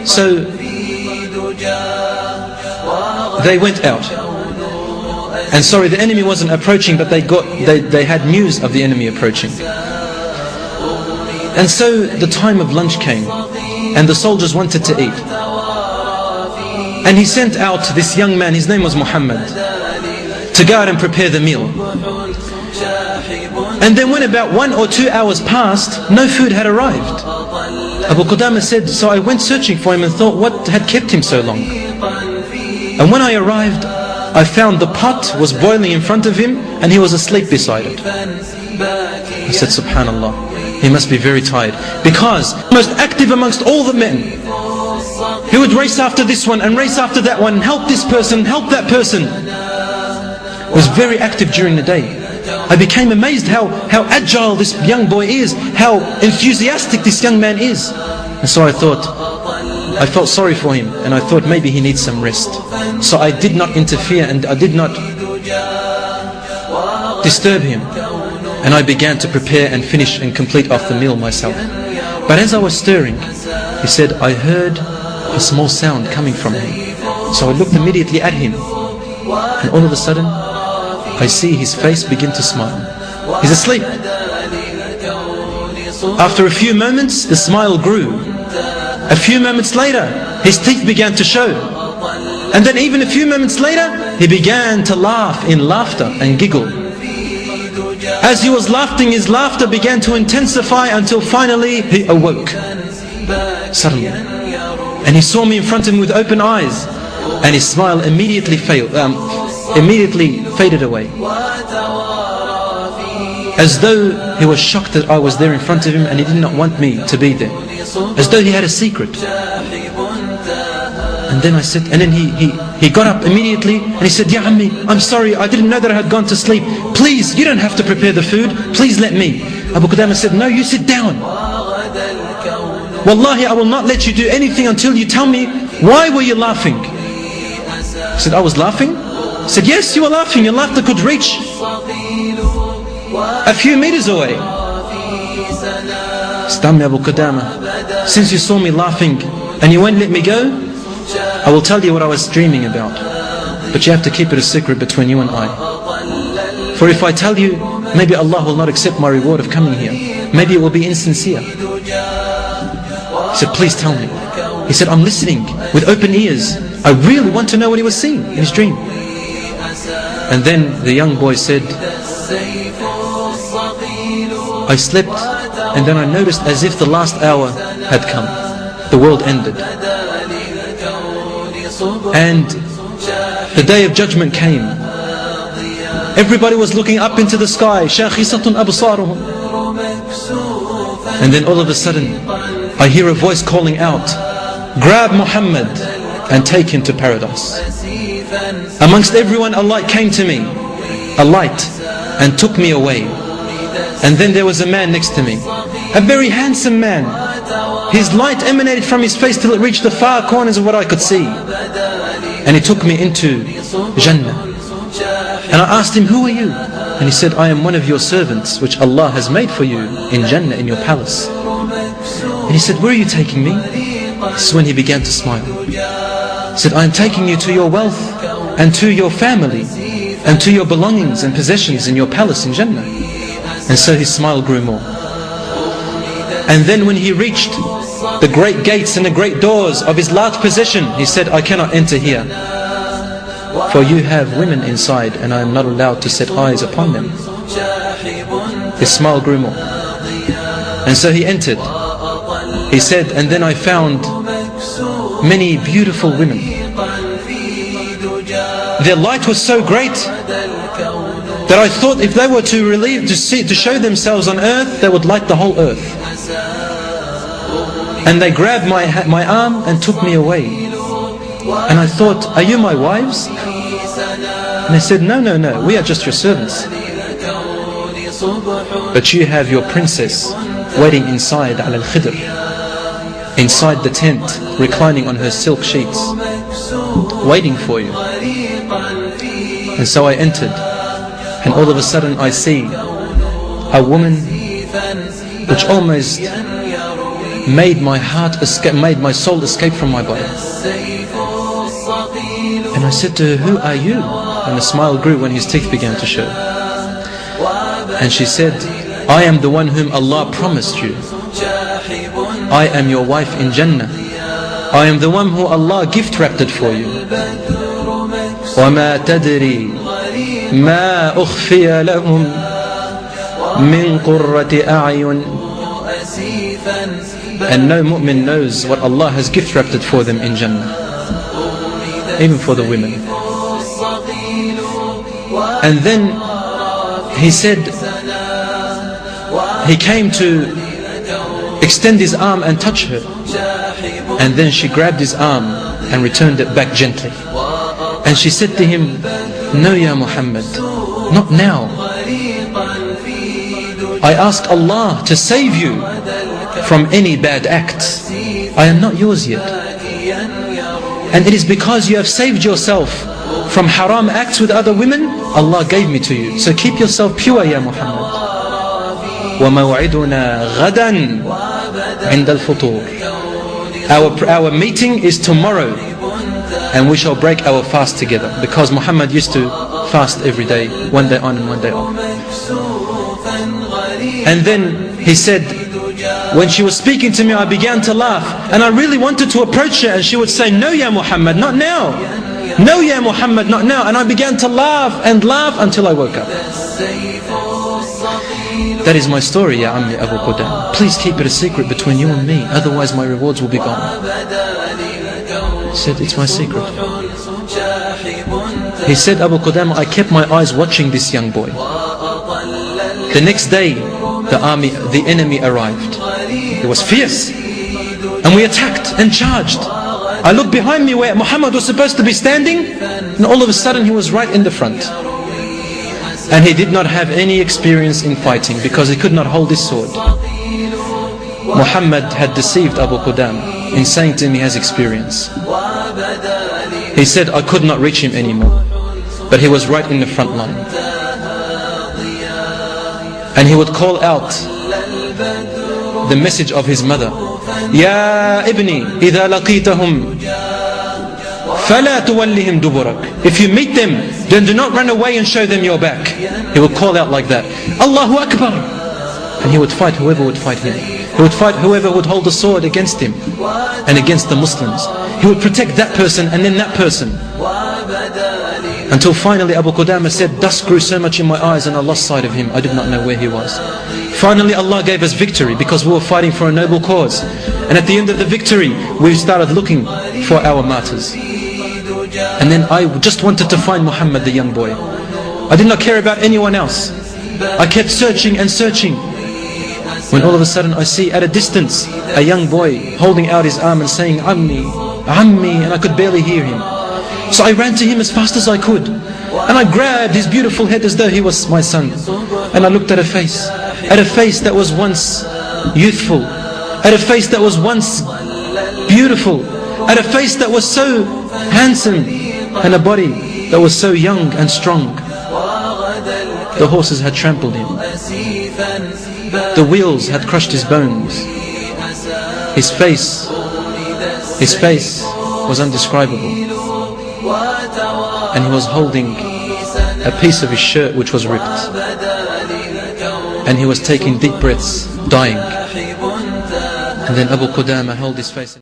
So they went out. And sorry, the enemy wasn't approaching, but they had news of the enemy approaching. And so the time of lunch came, and the soldiers wanted to eat. And he sent out this young man, his name was Muhammad, to go out and prepare the meal. And then when about 1 or 2 hours passed, no food had arrived. Abu Qudama said, so I went searching for him and thought, what had kept him so long? And when I arrived, I found the pot was boiling in front of him and he was asleep beside it. I said, subhanallah, he must be very tired. Because most active amongst all the men, he would race after this one and race after that one, help this person, help that person. He was very active during the day. I became amazed how agile this young boy is, how enthusiastic this young man is. And so I felt sorry for him, and I thought maybe he needs some rest. So I did not interfere and I did not disturb him. And I began to prepare and finish and complete off the meal myself. But as I was stirring, he said, I heard a small sound coming from him. So I looked immediately at him, and all of a sudden I see his face begin to smile. He's asleep. After a few moments, the smile grew. A few moments later, his teeth began to show. And then even a few moments later, he began to laugh in laughter and giggle. As he was laughing, his laughter began to intensify until finally he awoke suddenly. And he saw me in front of him with open eyes, and his smile immediately faded away, as though he was shocked that I was there in front of him and he did not want me to be there, as though he had a secret. And then I said, and then he got up immediately and he said, Ya Ammi, I'm sorry, I didn't know that I had gone to sleep. Please, you don't have to prepare the food, please let me. Abu Qudama said, no, you sit down. Wallahi, I will not let you do anything until you tell me, why were you laughing? I said, I was laughing? He said, yes, you were laughing. Your laughter could reach a few meters away. Stammi Abu Qudama, since you saw me laughing and you won't let me go, I will tell you what I was dreaming about. But you have to keep it a secret between you and I. For if I tell you, maybe Allah will not accept my reward of coming here. Maybe it will be insincere. He said, please tell me. He said, I'm listening with open ears. I really want to know what he was seeing in his dream. And then the young boy said, I slept and then I noticed as if the last hour had come. The world ended. And the day of judgment came. Everybody was looking up into the sky. شَاخِصَةٌ أَبْصَارُهُمْ. And then all of a sudden, I hear a voice calling out, grab Muhammad and take him to paradise. Amongst everyone, a light came to me, a light, and took me away. And then there was a man next to me, a very handsome man. His light emanated from his face till it reached the far corners of what I could see. And he took me into Jannah. And I asked him, who are you? And he said, I am one of your servants which Allah has made for you in Jannah, in your palace. And he said, where are you taking me? This is when he began to smile. He said, I am taking you to your wealth and to your family and to your belongings and possessions in your palace in Jannah. And so his smile grew more. And then when he reached the great gates and the great doors of his large possession, he said, I cannot enter here, for you have women inside and I am not allowed to set eyes upon them. His smile grew more. And so he entered. He said, and then I found many beautiful women. Their light was so great that I thought if they were to show themselves on earth, they would light the whole earth. And they grabbed my arm and took me away. And I thought, are you my wives? And they said, no, we are just your servants. But you have your princess waiting inside Al-Khidr, inside the tent, reclining on her silk sheets, waiting for you. And so I entered, and all of a sudden I see a woman which almost made my heart escape, made my soul escape from my body. And I said to her, who are you? And the smile grew when his teeth began to show. And she said, I am the one whom Allah promised you. I am your wife in Jannah. I am the one who Allah gift wrapped it for you. وَمَا تَدْرِي مَا أُخْفِيَ لَهُمْ مِنْ قُرَّةِ أَعْيُنٍ. And no mu'min knows what Allah has gift wrapped it for them in Jannah, even for the women. And then he said, he came to extend his arm and touch her, and then she grabbed his arm and returned it back gently. And she said to him, no, Ya Muhammad, not now. I ask Allah to save you from any bad acts. I am not yours yet. And it is because you have saved yourself from haram acts with other women, Allah gave me to you. So keep yourself pure, Ya Muhammad. وَمَوْعِدُنَا غَدًا عِنْدَ الْفُطُورِ. Our meeting is tomorrow, and we shall break our fast together, because Muhammad used to fast every day, one day on and one day off. And then he said, when she was speaking to me, I began to laugh, and I really wanted to approach her, and she would say, no, Ya Muhammad, not now. No, Ya Muhammad, not now. And I began to laugh and laugh until I woke up. That is my story, Ya Ammi Abu Qudama. Please keep it a secret between you and me, otherwise my rewards will be gone. He said, it's my secret. He said, Abu Qudama, I kept my eyes watching this young boy. The next day, the enemy arrived. It was fierce, and we attacked and charged. I looked behind me where Muhammad was supposed to be standing, and all of a sudden he was right in the front. And he did not have any experience in fighting, because he could not hold his sword. Muhammad had deceived Abu Qudama in saying to him he has experience. He said, I could not reach him anymore, but he was right in the front line. And he would call out the message of his mother, Ya ibni, idha laqitahum fala tuwallihim duburak. If you meet them, then do not run away and show them your back. He would call out like that, Allahu Akbar. And he would fight whoever would fight him. He would fight whoever would hold the sword against him and against the Muslims. He would protect that person and then that person. Until finally Abu Qudama said, dust grew so much in my eyes and I lost sight of him. I did not know where he was. Finally Allah gave us victory, because we were fighting for a noble cause. And at the end of the victory, we started looking for our martyrs. And then I just wanted to find Muhammad, the young boy. I did not care about anyone else. I kept searching and searching, when all of a sudden I see at a distance a young boy holding out his arm and saying, Ammi, Ammi, and I could barely hear him. So I ran to him as fast as I could, and I grabbed his beautiful head as though he was my son. And I looked at a face that was once youthful, at a face that was once beautiful, at a face that was so handsome, and a body that was so young and strong. The horses had trampled him. The wheels had crushed his bones. His face was indescribable. And he was holding a piece of his shirt which was ripped. And he was taking deep breaths, dying. And then Abu Qudama held his face.